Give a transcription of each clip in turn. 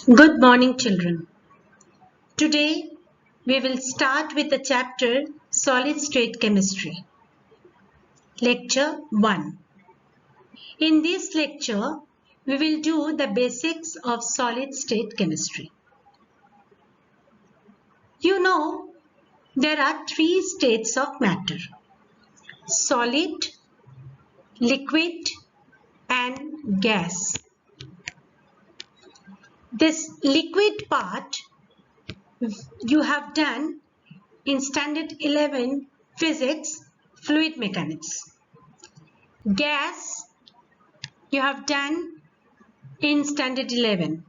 Good morning, children. Today we will start with the chapter Solid State Chemistry. Lecture 1. In this lecture, we will do the basics of solid state chemistry. You know, there are three states of matter: solid, liquid, and gas. This liquid part you have done in Standard 11 Physics, Fluid Mechanics. Gas you have done in Standard 11.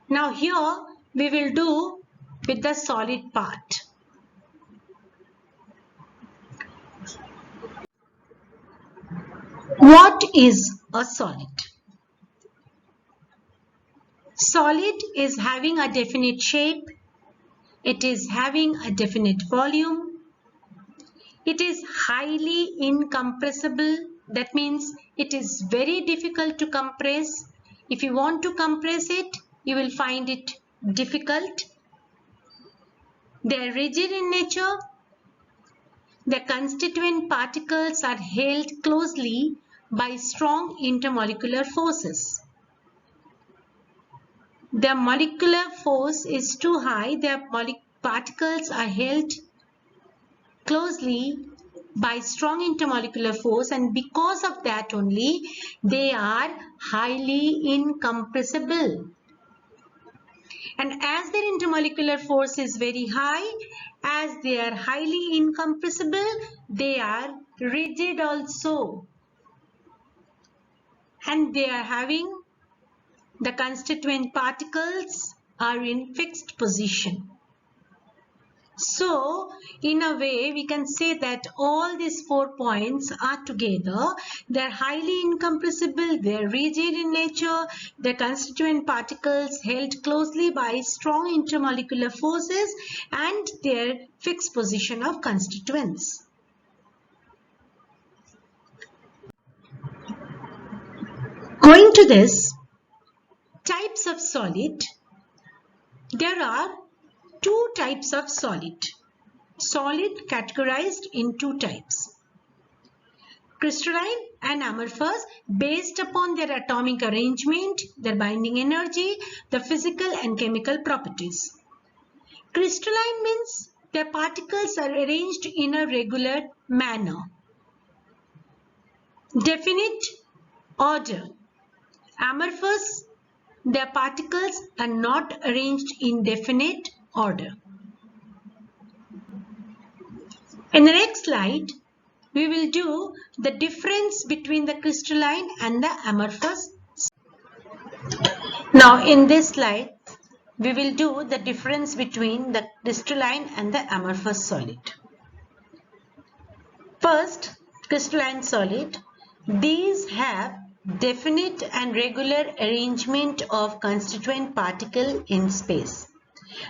Now here we will do with the solid part. What is a solid? Solid is having a definite shape. It is having a definite volume. It is highly incompressible. That means it is very difficult to compress. If you want to compress it, you will find it difficult. They are rigid in nature. The constituent particles are held closely by strong intermolecular forces. The molecular force is too high. Their particles are held closely by strong intermolecular force, and because of that only they are highly incompressible. And as their intermolecular force is very high, as they are highly incompressible, they are rigid also. And they are having the constituent particles are in fixed position. So, in a way, we can say that all these 4 points are together. They are highly incompressible, they are rigid in nature, the constituent particles held closely by strong intermolecular forces, and their fixed position of constituents. Going to this, types of solid, there are two types of solid. Solid categorized in two types: crystalline and amorphous, based upon their atomic arrangement, their binding energy, the physical and chemical properties. Crystalline means their particles are arranged in a regular manner, definite order. Amorphous, their particles are not arranged in definite order. In the next slide, we will do the difference between the crystalline and the amorphous. Now in this slide, we will do the difference between the crystalline and the amorphous solid. First, crystalline solid. These have definite and regular arrangement of constituent particle in space.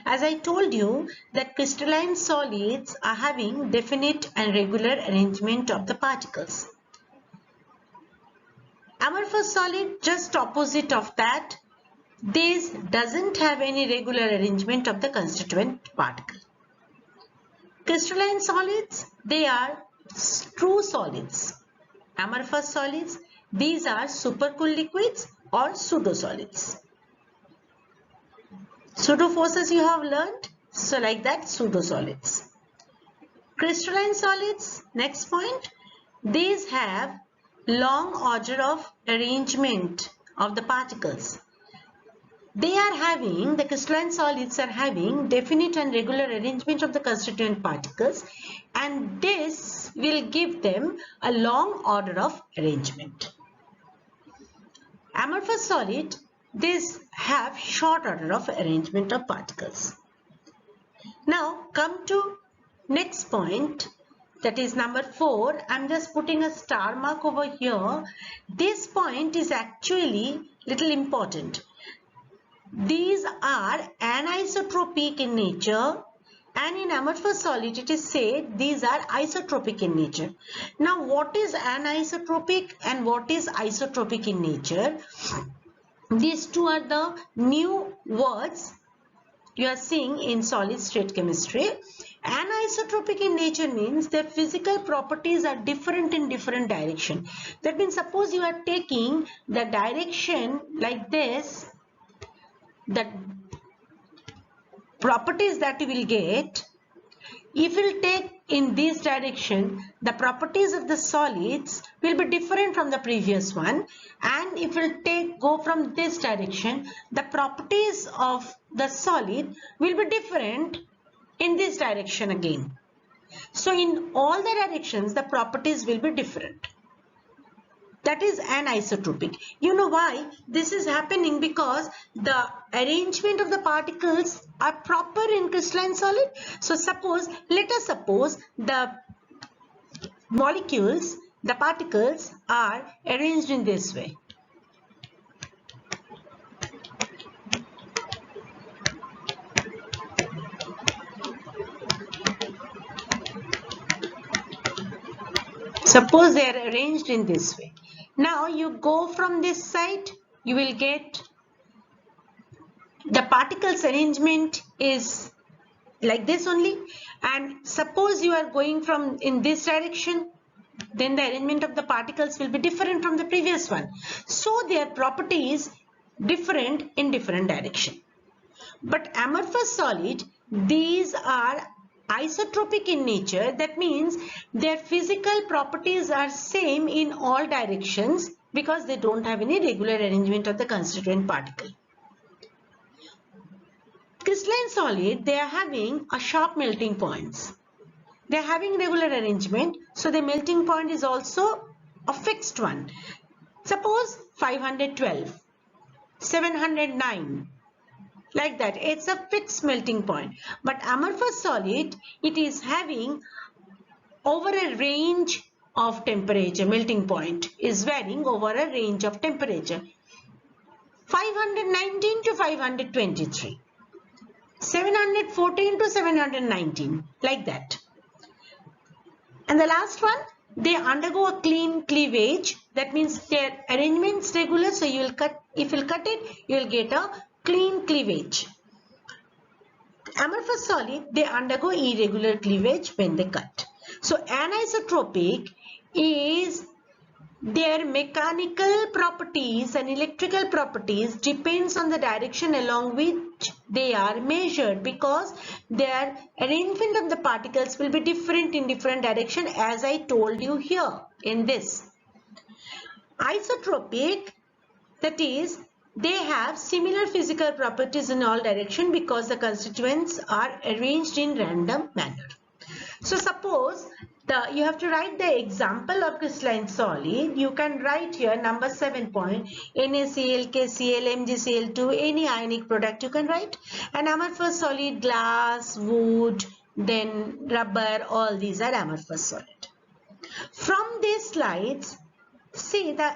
As I told you that crystalline solids are having definite and regular arrangement of the particles. Amorphous solid, just opposite of that, this doesn't have any regular arrangement of the constituent particle. Crystalline solids, they are true solids. Amorphous solids, these are supercooled liquids or pseudo-solids. Pseudo-forces you have learnt, so like that, pseudo-solids. Crystalline solids, next point, these have long order of arrangement of the particles. They are having, the crystalline solids are having definite and regular arrangement of the constituent particles, and this will give them a long order of arrangement. Amorphous solid, these have short order of arrangement of particles. Now come to next point, that is number 4. I'm just putting a star mark over here. This point is actually little important. These are anisotropic in nature, and in amorphous solid it is said these are isotropic in nature. Now what is anisotropic and what is isotropic in nature? These two are the new words you are seeing in solid state chemistry. Anisotropic in nature means their physical properties are different in different direction. That means suppose you are taking the direction like this, the properties that you will get, if you will take in this direction, the properties of the solids will be different from the previous one, and if you will go from this direction, the properties of the solid will be different in this direction again. So in all the directions, the properties will be different. That is anisotropic. You know why this is happening? Because the arrangement of the particles are proper in crystalline solid. So let us suppose the molecules, the particles are arranged in this way. Suppose they are arranged in this way. Now you go from this side, you will get the particles arrangement is like this only, and suppose you are going from in this direction, then the arrangement of the particles will be different from the previous one. So their properties different in different direction. But amorphous solid, these are isotropic in nature. That means their physical properties are same in all directions because they don't have any regular arrangement of the constituent particle. Crystalline solid, they are having a sharp melting points. They are having regular arrangement, so the melting point is also a fixed one. Suppose 512, 709, like that. It's a fixed melting point. But amorphous solid, it is having over a range of temperature. Melting point is varying over a range of temperature. 519 to 523. 714 to 719, like that. And the last one, they undergo a clean cleavage. That means their arrangement is regular, so you will cut, if you cut it, you will get a clean cleavage. Amorphous solid, they undergo irregular cleavage when they cut. So anisotropic is their mechanical properties and electrical properties depends on the direction along which they are measured, because their arrangement of the particles will be different in different direction, as I told you here in this. Isotropic, that is, they have similar physical properties in all direction because the constituents are arranged in random manner. So suppose you have to write the example of crystalline solid. You can write here number 7 point, NaCl, KCl, MgCl2, any ionic product you can write. And amorphous solid, glass, wood, then rubber, all these are amorphous solid. From these slides, see the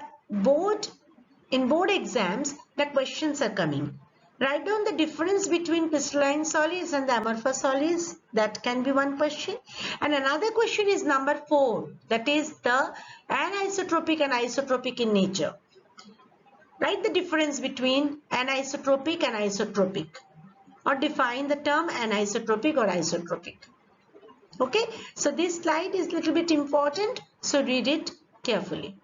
in board exams, the questions are coming. Write down the difference between crystalline solids and the amorphous solids. That can be one question. And another question is number 4. That is the anisotropic and isotropic in nature. Write the difference between anisotropic and isotropic. Or define the term anisotropic or isotropic. Okay. So this slide is a little bit important. So read it carefully.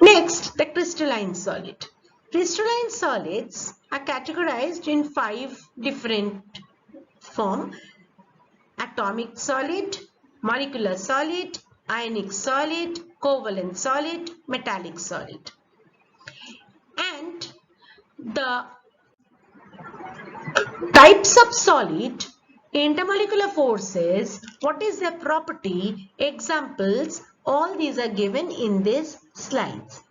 Next, the crystalline solid. Crystalline solids are categorized in 5 different forms: atomic solid, molecular solid, ionic solid, covalent solid, metallic solid. And the types of solid, intermolecular forces, what is their property, examples, all these are given in these slides.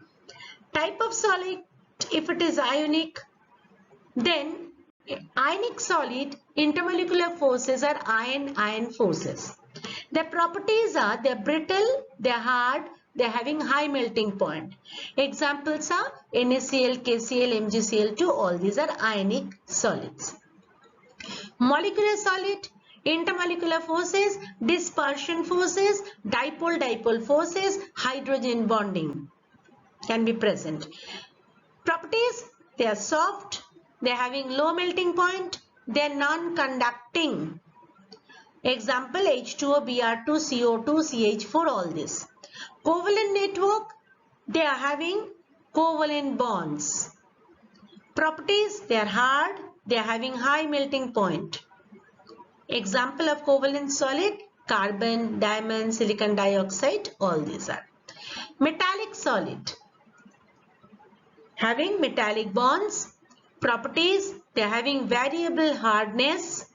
Type of solid, if it is ionic, then ionic solid, intermolecular forces are ion-ion forces. Their properties are they're brittle, they're hard, they're having high melting point. Examples are NaCl, KCl, MgCl2, all these are ionic solids. Molecular solid, intermolecular forces, dispersion forces, dipole-dipole forces, hydrogen bonding. can be present. Properties, they are soft, they are having low melting point, they are non-conducting. Example, H2O, Br2, CO2, CH4, all this. Covalent network, they are having covalent bonds. Properties, they are hard, they are having high melting point. Example of covalent solid, carbon, diamond, silicon dioxide, all these are. Metallic solid, having metallic bonds. Properties, they are having variable hardness.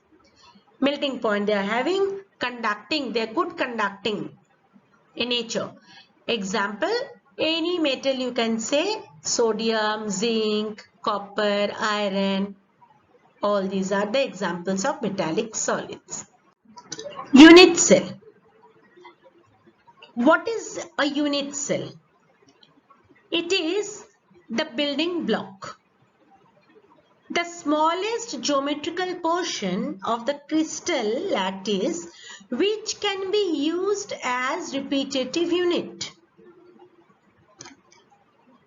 Melting point, they are having conducting, they are good conducting in nature. Example, any metal you can say, sodium, zinc, copper, iron, all these are the examples of metallic solids. Unit cell. What is a unit cell? It is the building block, the smallest geometrical portion of the crystal lattice which can be used as repetitive unit.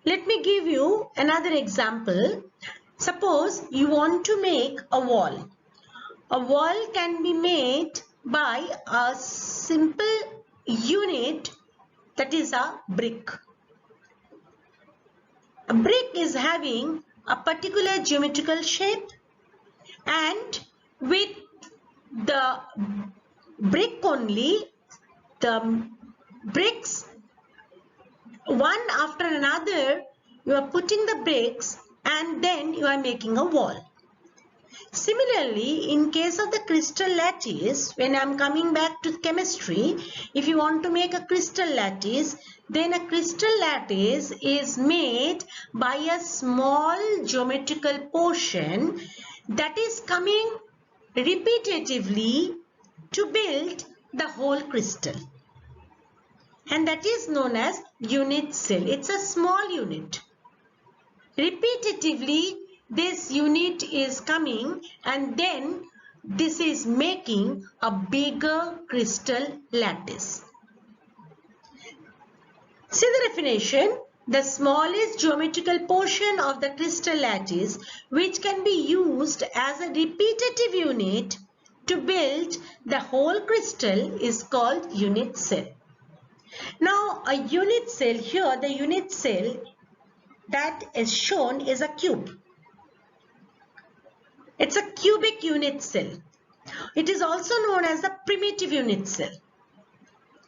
Let me give you another example. Suppose you want to make a wall. A wall can be made by a simple unit, that is a brick. A brick is having a particular geometrical shape, and with the brick only, the bricks one after another, you are putting the bricks and then you are making a wall. Similarly, in case of the crystal lattice, when I am coming back to chemistry, if you want to make a crystal lattice, then a crystal lattice is made by a small geometrical portion that is coming repetitively to build the whole crystal. And that is known as unit cell. It's a small unit. Repetitively, this unit is coming and then this is making a bigger crystal lattice. See the definition. The smallest geometrical portion of the crystal lattice which can be used as a repetitive unit to build the whole crystal is called unit cell. Now a unit cell, here the unit cell that is shown is a cube. It's a cubic unit cell. It is also known as the primitive unit cell.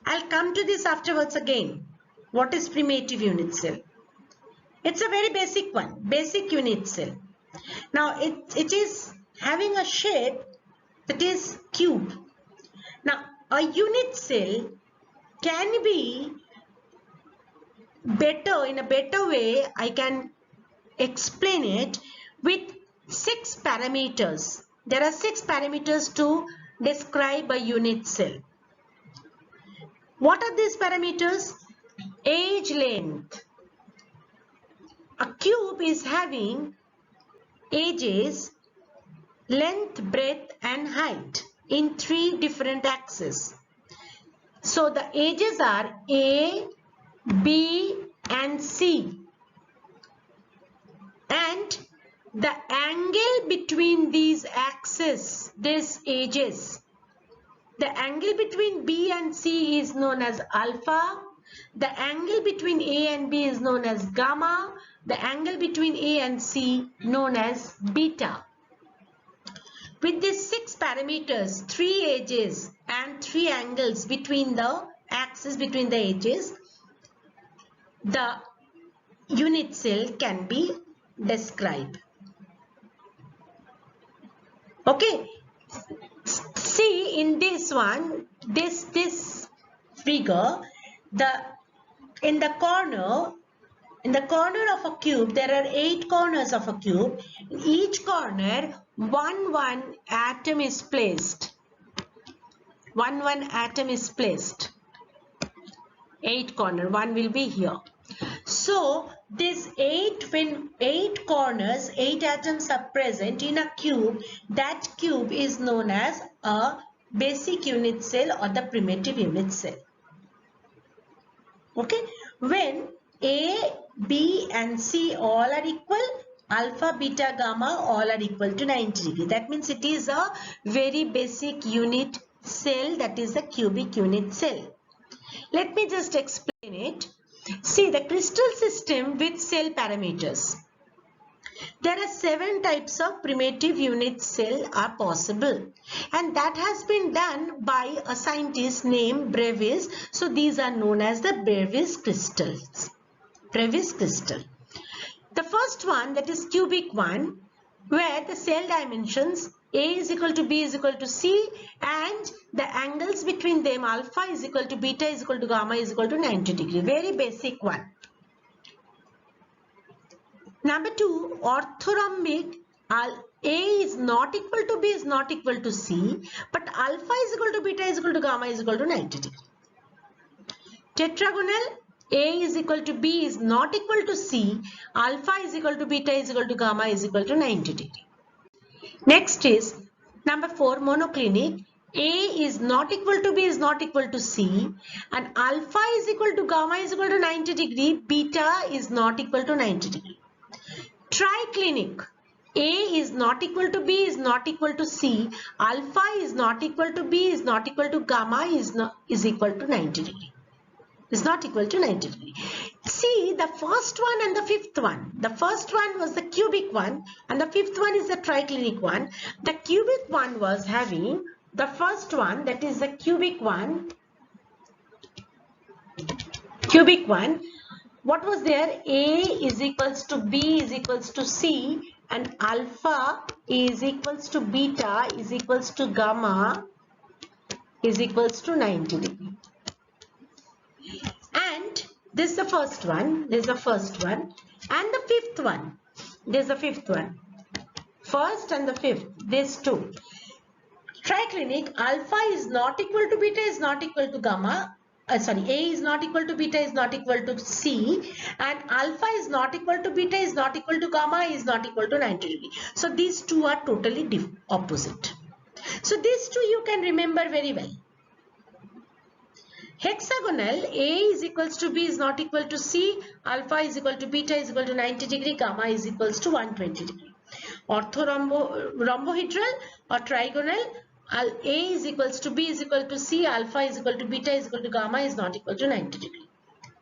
I'll come to this afterwards again. What is primitive unit cell? It's a very basic one, basic unit cell. Now it is having a shape that is cube. Now a unit cell can be better, in a better way I can explain it with 6 parameters. There are 6 parameters to describe a unit cell. What are these parameters? Edge length. A cube is having edges, length, breadth and height in 3 different axes. So the edges are A, B and C. And the angle between these axes, these edges, the angle between B and C is known as alpha. The angle between A and B is known as gamma. The angle between A and C known as beta. With these 6 parameters, 3 edges and 3 angles between the axis, between the edges, the unit cell can be described. Okay. See in this one, this figure, in the corner of a cube, there are 8 corners of a cube. In each corner, one atom is placed. One atom is placed. 8 corner, one will be here. So this when 8 corners, 8 atoms are present in a cube, that cube is known as a basic unit cell or the primitive unit cell. Okay, when A B and C all are equal. Alpha, beta, gamma all are equal to 90 degree. That means it is a very basic unit cell, that is a cubic unit cell. Let me just explain it. See, the crystal system with cell parameters. There are 7 types of primitive unit cell are possible, and that has been done by a scientist named Brevis. So these are known as the Brevis crystals. Brevis crystal. The first one, that is cubic one, where the cell dimensions A is equal to B is equal to C, and the angles between them alpha is equal to beta is equal to gamma is equal to 90 degree. Very basic one. Number 2, orthorhombic. A is not equal to B is not equal to C, but alpha is equal to beta is equal to gamma is equal to 90 degree. Tetragonal. A is equal to B is not equal to C, alpha is equal to beta is equal to gamma is equal to 90 degree. Next is number 4, monoclinic. A is not equal to B is not equal to C, and alpha is equal to gamma is equal to 90 degree, beta is not equal to 90 degree. Triclinic. A is not equal to B is not equal to C, alpha is not equal to B is not equal to gamma is equal to 90 degree. Is not equal to 90 degree. See the first one and the fifth one. The first one was the cubic one and the fifth one is the triclinic one. The cubic one was having the first one, that is the cubic one. Cubic one. What was there? A is equals to B is equals to C, and alpha is equals to beta is equals to gamma is equals to 90 degree. And this is the first one, this is the first one, and the fifth one, this is the fifth one. First and the fifth, these two. Triclinic, alpha is not equal to beta is not equal to gamma. A is not equal to beta is not equal to C, and alpha is not equal to beta is not equal to gamma is not equal to 90 degree. So these two are totally opposite. So these two you can remember very well. Hexagonal, A is equals to B is not equal to C, alpha is equal to beta is equal to 90 degree, gamma is equals to 120 degree. Rhombohedral or trigonal, A is equals to B is equal to C, alpha is equal to beta is equal to gamma is not equal to 90 degree.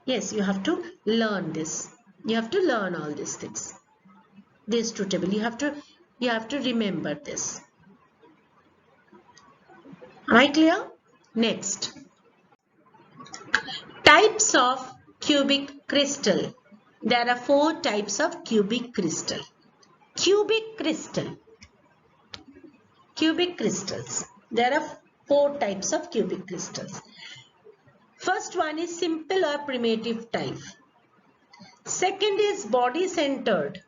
Yes, you have to learn this. You have to learn all these things. This two table, you have to remember this. Am I clear? Next. Types of cubic crystal. There are 4 types of cubic crystal. Cubic crystal. Cubic crystals. There are 4 types of cubic crystals. First one is simple or primitive type. Second is body centered.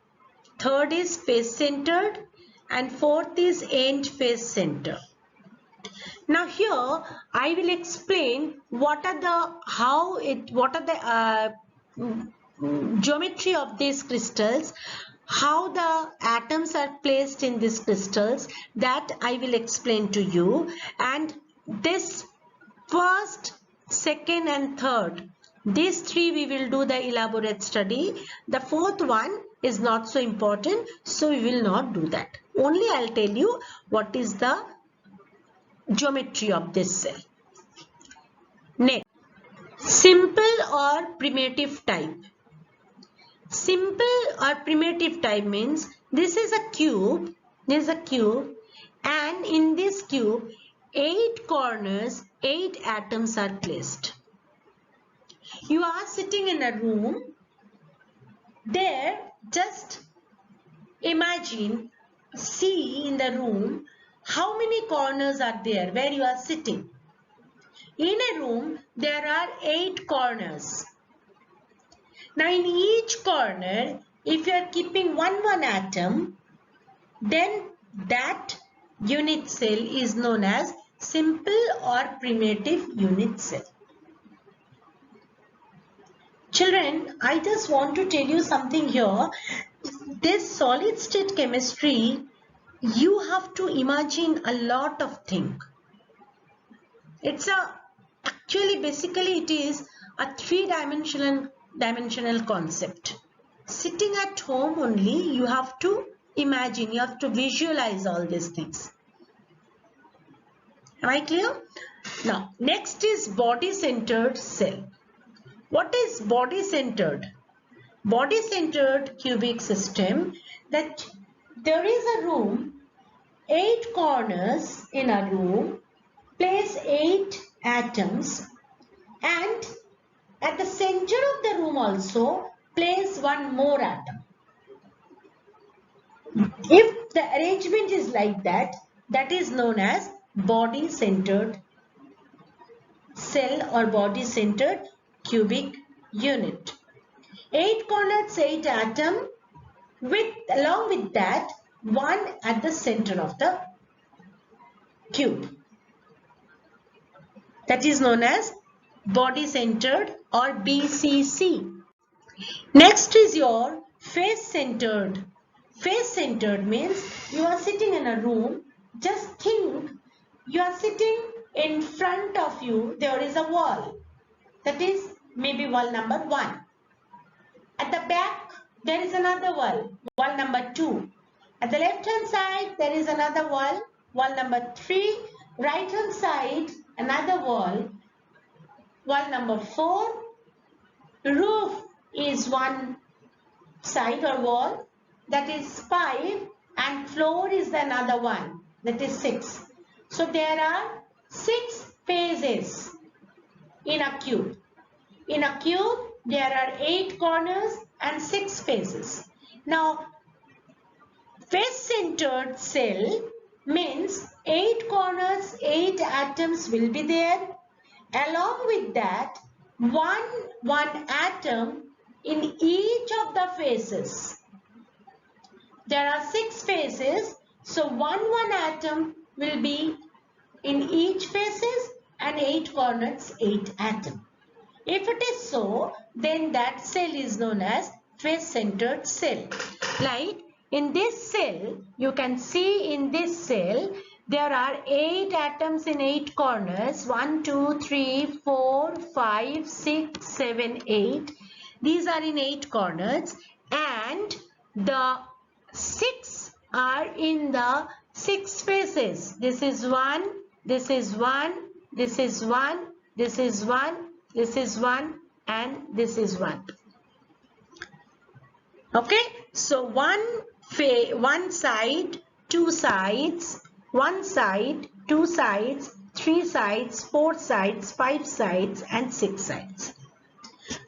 Third is face centered. And fourth is end face center. Now here I will explain what are the geometry of these crystals, how the atoms are placed in these crystals, that I will explain to you. And this first, second and third, these 3 we will do the elaborate study. The fourth one is not so important, so we will not do that. Only I'll tell you what is the geometry of this cell. Next, simple or primitive type. Simple or primitive type means this is a cube, and in this cube 8 corners, 8 atoms are placed. You are sitting in a room. There, just imagine, see in the room how many corners are there where you are sitting. In a room, there are 8 corners. Now, in each corner, if you are keeping one atom, then that unit cell is known as simple or primitive unit cell. Children, I just want to tell you something here. This solid state chemistry, you have to imagine a lot of things. Actually basically it is a 3-dimensional dimensional concept. Sitting at home only, you have to imagine, you have to visualize all these things. Am I clear? Now, next is body-centered cell. What is body-centered? Body-centered cubic system, that there is a room, 8 corners in a room, place 8 atoms, and at the center of the room also place one more atom. If the arrangement is like that, that is known as body-centered cell or body-centered cubic unit. 8 corners, 8 atom, along with that, one at the center of the cube. That is known as body-centered or BCC. Next is your face-centered. Face-centered means you are sitting in a room. Just think, you are sitting in front of you, there is a wall. That is maybe wall number 1. At the back, there is another wall, wall number 2. At the left hand side, there is another wall, wall number 3. Right hand side, another wall, wall number 4. Roof is one side or wall, that is 5, and floor is another one, that is 6. So there are 6 phases in a cube. In a cube, there are 8 corners and 6 faces. Now, face-centered cell means 8 corners, 8 atoms will be there. Along with that, one atom in each of the faces. There are 6 faces, so one atom will be in each faces and 8 corners, 8 atom. If it is so, then that cell is known as face-centered cell. Like in this cell, you can see in this cell, there are 8 atoms in 8 corners. 1, 2, 3, 4, 5, 6, 7, 8. These are in 8 corners, and the 6 are in the 6 faces. This is 1, this is 1, this is 1, this is 1, this is 1, and this is 1. Okay, so one side, 2 sides, 1 side, 2 sides, 3 sides, 4 sides, 5 sides, and 6 sides.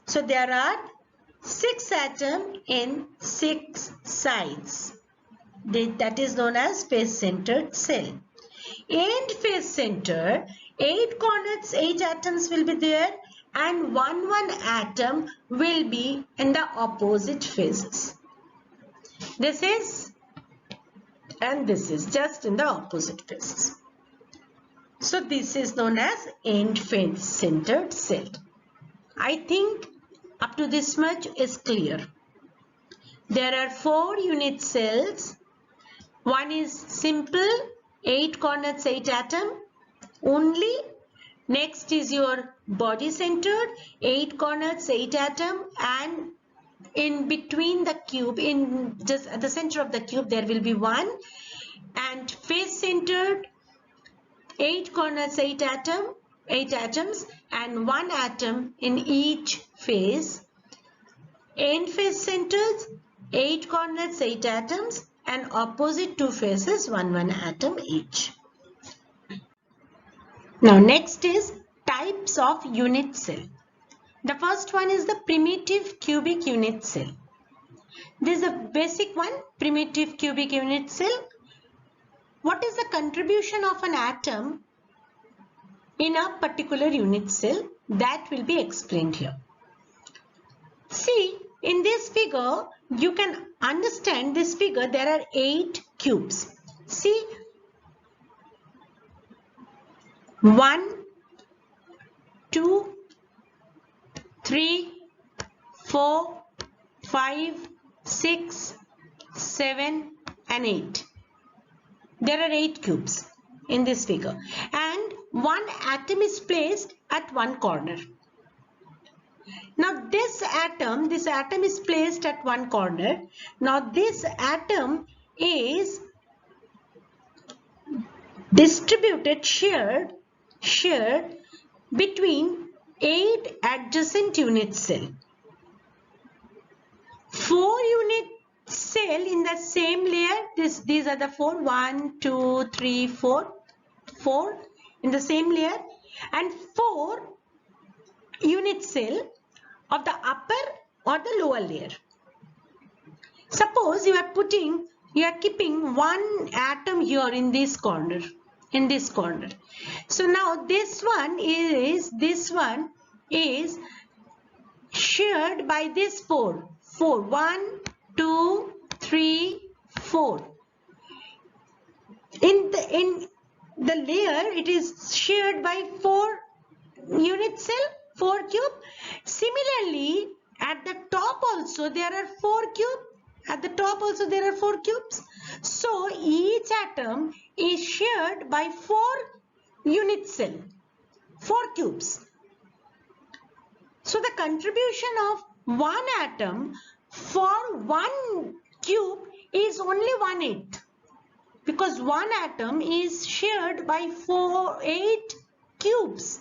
So there are 6 atoms in 6 sides. That is known as face-centered cell. In face-centered, 8 corners, 8 atoms will be there, and one atom will be in the opposite phases. This is and this is just in the opposite phases. So this is known as end face-centered cell. I think up to this much is clear. There are 4 unit cells. One is simple 8 corners, 8 atom only. Next is your body-centered 8 corners, 8 atom, and in between the cube, in just at the center of the cube, there will be one, and face-centered 8 corners, 8 atoms, and 1 atom in each face. End face-centered 8 corners, 8 atoms, and opposite 2 faces, 1 atom each. Now next is types of unit cell. The first one is the primitive cubic unit cell. This is a basic one, primitive cubic unit cell. What is the contribution of an atom in a particular unit cell? That will be explained here. See, in this figure, you can understand this figure, there are 8 cubes. See, 1, 2, 3, 4, 5, 6, 7, and 8. There are 8 cubes in this figure, and 1 atom is placed at one corner. Now this atom is placed at one corner. Now this atom is distributed, shared between 8 adjacent unit cell. 4 unit cell in the same layer. These are the 4. 1, 2, 3, 4. 4 in the same layer, and 4 unit cell of the upper or the lower layer. Suppose you are keeping one atom here in this corner. So now this one is shared by this 4. 1, 2, 3, 4. In the layer, it is shared by 4 unit cell, 4 cube. Similarly, at the top also there are 4 cubes. So each atom is shared by 4 unit cell, 4 cubes. So the contribution of one atom for one cube is only 1/8, because one atom is shared by 8 cubes.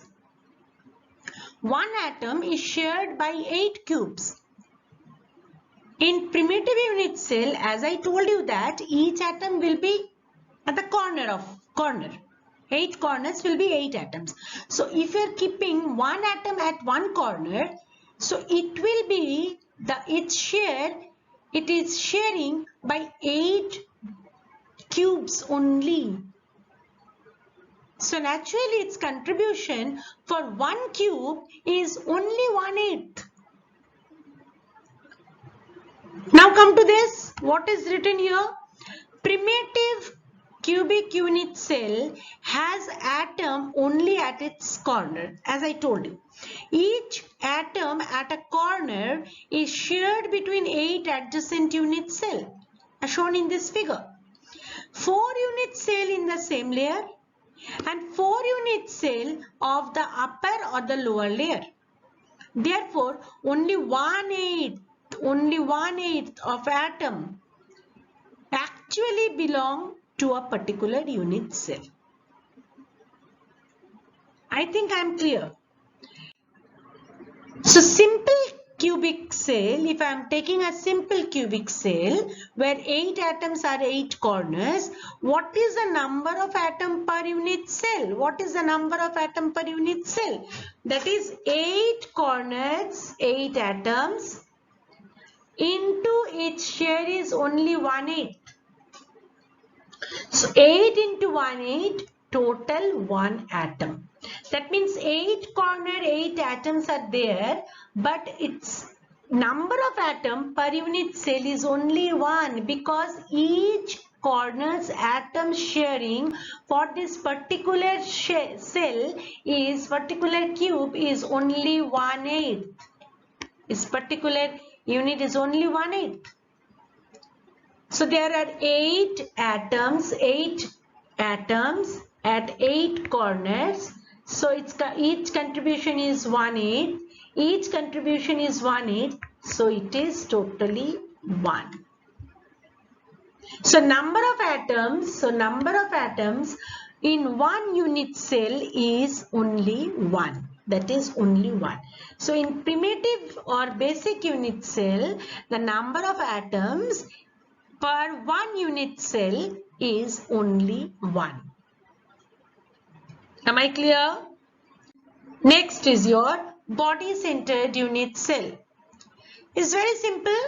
One atom is shared by 8 cubes. In primitive unit cell, as I told you that each atom will be at the corner. 8 corners will be 8 atoms. So if you are keeping one atom at one corner, so it will be it is sharing by 8 cubes only. So naturally its contribution for one cube is only 1/8. Now come to this. What is written here? Primitive cubic unit cell has atom only at its corner. As I told you, each atom at a corner is shared between 8 adjacent unit cell, as shown in this figure. 4 unit cell in the same layer and 4 unit cell of the upper or the lower layer. Therefore, only 1/8 of atom actually belong to a particular unit cell. I think I am clear. So simple cubic cell, if I am taking a simple cubic cell where 8 atoms are 8 corners, what is the number of atom per unit cell? What is the number of atom per unit cell? That is 8 corners, 8 atoms into its share is only 1/8. So 8 into 1/8, total 1 atom. That means 8 corner, 8 atoms are there, but its number of atom per unit cell is only 1, because each corner's atom sharing for this particular cell is particular cube is only 1/8. This particular unit is only 1/8. So there are 8 atoms at 8 corners. So each contribution is 1/8. Each contribution is 1/8. So it is totally 1. So number of atoms in one unit cell is only 1. That is only 1. So in primitive or basic unit cell, the number of atoms per one unit cell is only 1. Am I clear? Next is your body-centered unit cell. It's very simple.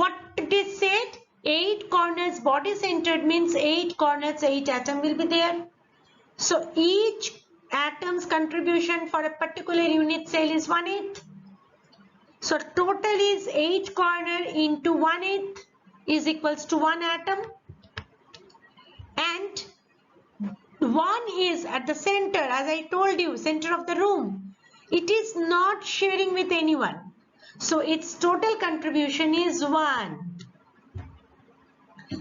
What it is said, 8 corners, body-centered means 8 corners, 8 atoms will be there. So each atom's contribution for a particular unit cell is 1/8. So total is 8 corner into 1/8 is equals to 1 atom. And 1 is at the center, as I told you, center of the room. It is not sharing with anyone. So its total contribution is 1.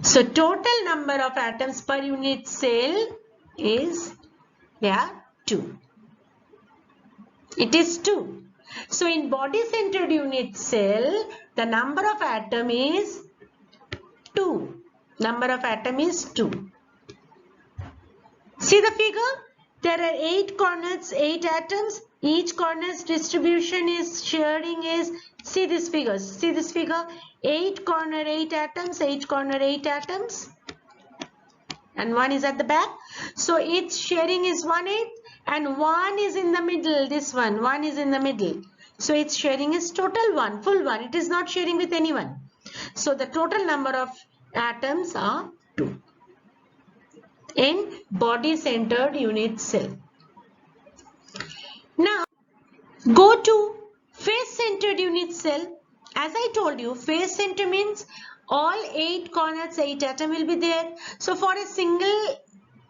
So total number of atoms per unit cell is 2. It is 2. So in body-centered unit cell, the number of atom is 2. Number of atom is 2. See the figure? There are 8 corners, 8 atoms. Each corner's distribution is sharing is, see this figure, 8 corner, 8 atoms, 8 corner, 8 atoms. And 1 is at the back. So its sharing is 1/8 and 1 is in the middle. This one is in the middle. So its sharing is total 1, full 1. It is not sharing with anyone. So the total number of atoms are 2 in body-centered unit cell. Now go to face-centered unit cell. As I told you, face-centered means all 8 corners, 8 atom will be there. So for a single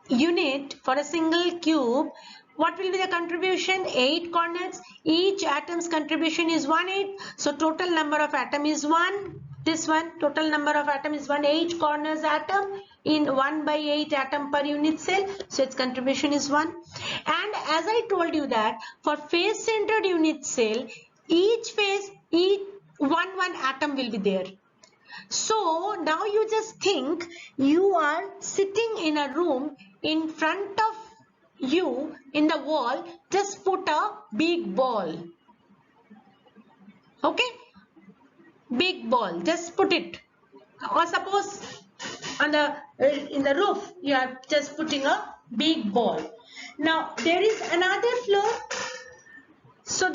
unit, for a single cube, what will be the contribution? 8 corners. Each atom's contribution is 1/8. So total number of atom is 1. This one, total number of atom is 1. 8 corners atom in 1/8 atom per unit cell. So its contribution is 1. And as I told you that for face-centered unit cell, each face, each one atom will be there. So now you just think you are sitting in a room, in front of you in the wall, just put a big ball. Okay? Big ball, just put it. Or suppose on the in the roof you are just putting a big ball. Now there is another floor. So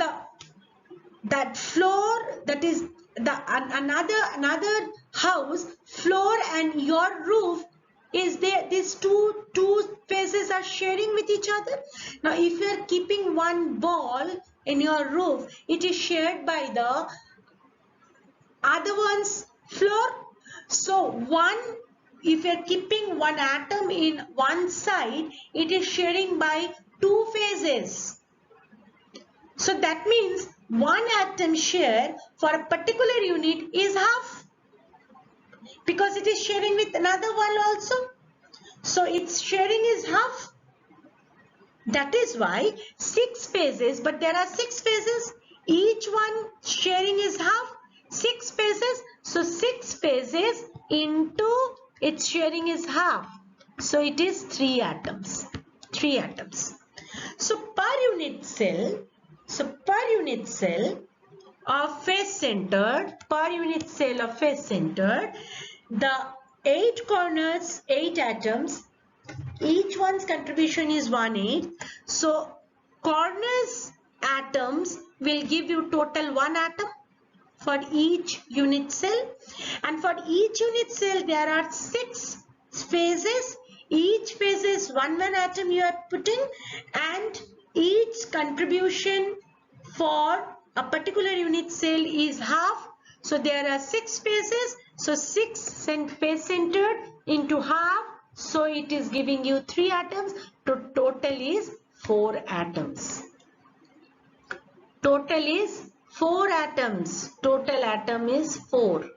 that floor, that is the another house floor and your roof is there. These two faces are sharing with each other. Now if you are keeping one ball in your roof, it is shared by the other one's floor. So if you are keeping one atom in one side, it is sharing by 2 phases. So that means one atom share for a particular unit is half, because it is sharing with another one also. So its sharing is half. That is why 6 phases, but there are 6 phases. Each one sharing is half. 6 phases. So 6 phases into its sharing is half. So it is 3 atoms. 3 atoms. So per unit cell of face-centered, the 8 corners, 8 atoms, each one's contribution is 1/8. So corners atoms will give you total 1 atom for each unit cell. And for each unit cell there are 6 phases. Each phase is one atom you are putting, and each contribution for a particular unit cell is half. So there are 6 phases. So 6 face-centered into half. So it is giving you 3 atoms. Total is 4 atoms. Total is 4 atoms. Total atom is 4.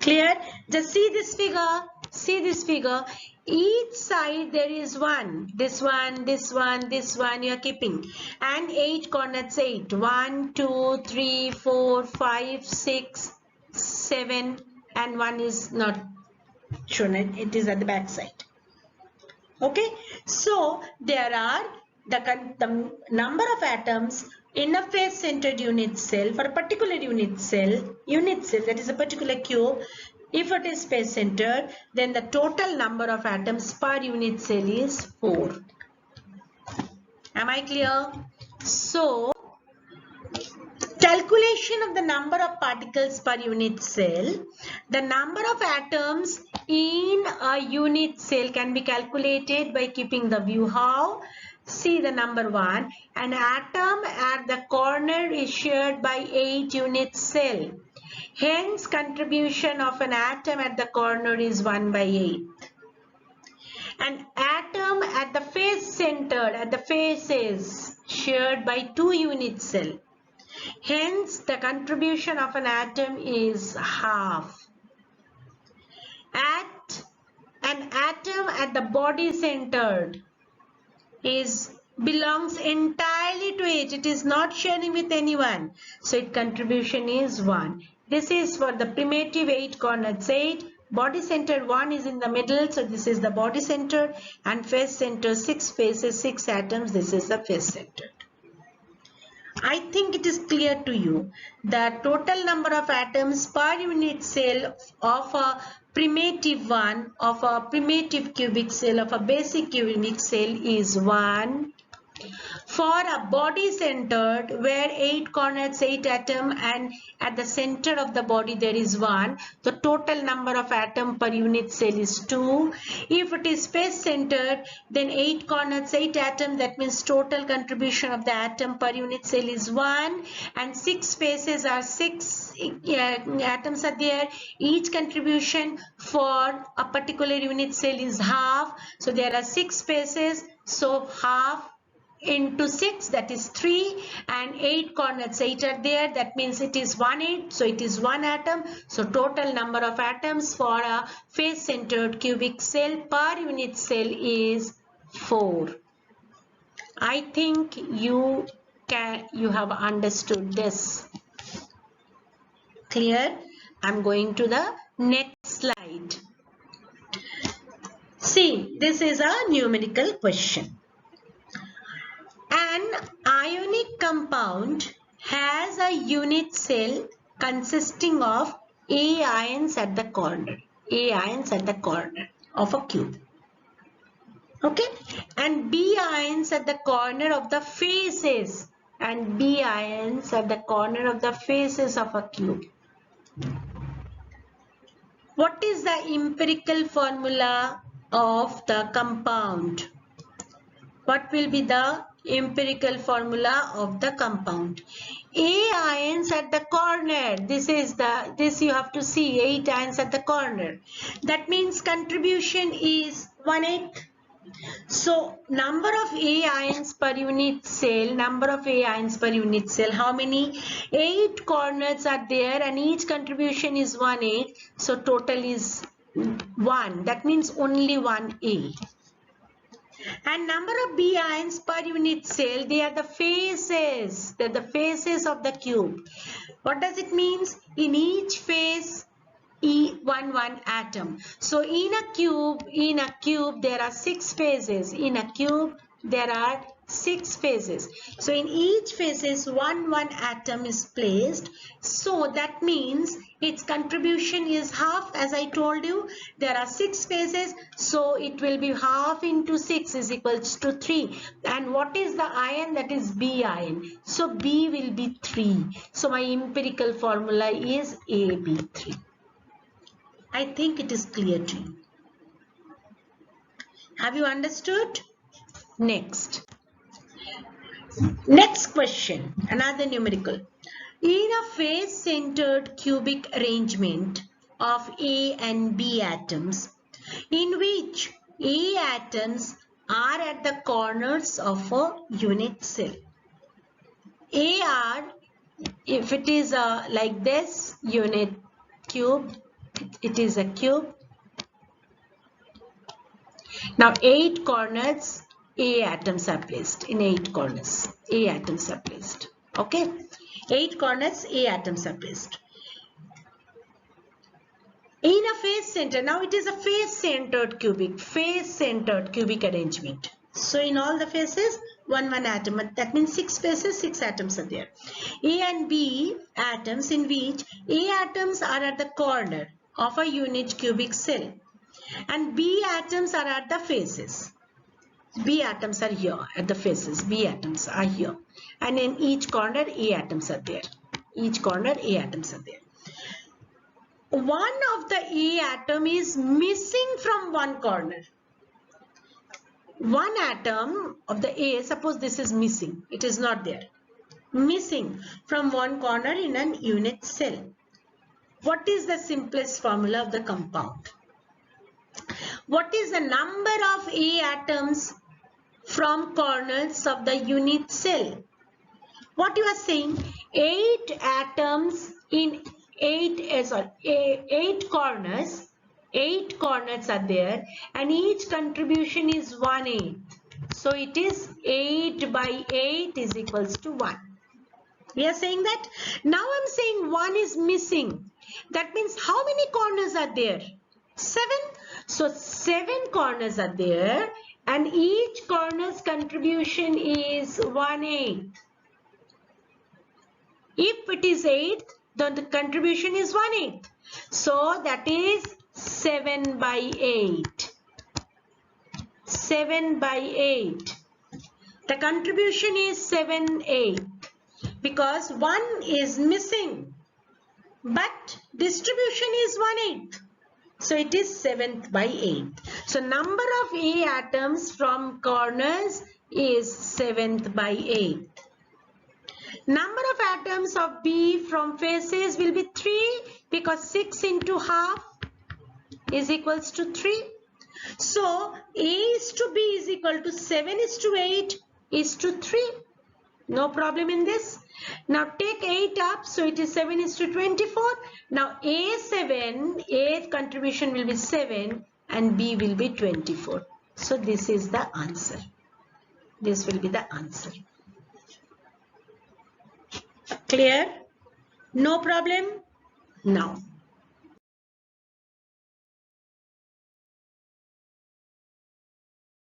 Clear? Just see this figure. See this figure. Each side there is 1. This one, this one, this one you are keeping. And 8 corners, 8. 1, 2, 3, 4, 5, 6, 7. And 1 is not shown. It is at the back side. Okay. So there are the number of atoms in a face-centered unit cell for a particular unit cell that is a particular cube. If it is face-centered, then the total number of atoms per unit cell is 4. Am I clear? So, calculation of the number of particles per unit cell. The number of atoms in a unit cell can be calculated by keeping the view. How? See the number 1. An atom at the corner is shared by 8 unit cell. Hence, contribution of an atom at the corner is 1/8. An atom at the face centered, at the faces, shared by 2 unit cell. Hence, the contribution of an atom is half. An atom at the body centered is belongs entirely to it. It is not sharing with anyone. So its contribution is 1. This is for the primitive 8 corners 8. Body center 1 is in the middle. So this is the body center, and face center 6 faces, 6 atoms. This is the face center. I think it is clear to you that total number of atoms per unit cell of a primitive one, of a primitive cubic cell, of a basic cubic cell is 1. For a body centered where 8 corners, 8 atom, and at the center of the body there is 1, the total number of atom per unit cell is 2. If it is face centered, then 8 corners, 8 atom, that means total contribution of the atom per unit cell is 1, and 6 faces are 6 atoms are there. Each contribution for a particular unit cell is half. So there are 6 faces, so half into 6, that is 3, and 8 corners 8 are there, that means it is 1/8, so it is 1 atom. So total number of atoms for a face centered cubic cell per unit cell is 4. I think you have understood this. Clear? I'm going to the next slide. See, this is a numerical question. An ionic compound has a unit cell consisting of A ions at the corner. A ions at the corner of a cube. Okay? And B ions at the corner of the faces. And B ions at the corner of the faces of a cube. What is the empirical formula of the compound? What will be the empirical formula of the compound? A ions at the corner. This you have to see, 8 ions at the corner. That means contribution is 1/8. So number of A ions per unit cell, how many? 8 corners are there and each contribution is 1/8. So total is 1. That means only 1 A. And number of B ions per unit cell, they are the faces. They are the faces of the cube. What does it mean? In each face, one atom. So in a cube, there are 6 faces. In a cube, there are 6 phases. So in each phases, one atom is placed. So that means its contribution is half. As I told you, there are 6 phases. So it will be half into 6 is equals to 3. And what is the ion? That is B ion. So B will be 3. So my empirical formula is AB3. I think it is clear to you. Have you understood? Next question, another numerical. In a face-centered cubic arrangement of A and B atoms, in which A atoms are at the corners of a unit cell. A are, if it is like this unit cube, it is a cube. Now 8 corners, A atoms are placed. In 8 corners, A atoms are placed. Okay, 8 corners, A atoms are placed. In a face center, now it is a face-centered cubic arrangement. So in all the faces, one atom. That means 6 faces, 6 atoms are there. A and B atoms, in which A atoms are at the corner of a unit cubic cell, and B atoms are at the faces. B atoms are here at the faces. B atoms are here, and in each corner A atoms are there. Each corner A atoms are there. One of the A atom is missing from one corner. One atom of the A, suppose this is missing. It is not there. Missing from one corner in an unit cell. What is the simplest formula of the compound? What is the number of A atoms from corners of the unit cell? What you are saying? 8 atoms in 8 corners. 8 corners are there and each contribution is 1/8. So it is 8 by 8 is equals to 1. We are saying that. Now I'm saying 1 is missing. That means how many corners are there? 7. So 7 corners are there and each corner's contribution is 1/8. If it is 8, then the contribution is 1/8. So that is 7 by 8. 7 by 8. The contribution is 7/8 because 1 is missing. But distribution is 1/8. So it is 7th by 8. So number of A atoms from corners is 7th by 8. Number of atoms of B from faces will be 3 because 6 into half is equals to 3. So A is to B is equal to 7 is to 8 is to 3. No problem in this. Now take 8 up, so it is 7 is to 24. Now A contribution will be 7 and B will be 24. So this is the answer. This will be the answer. Clear? No problem? Now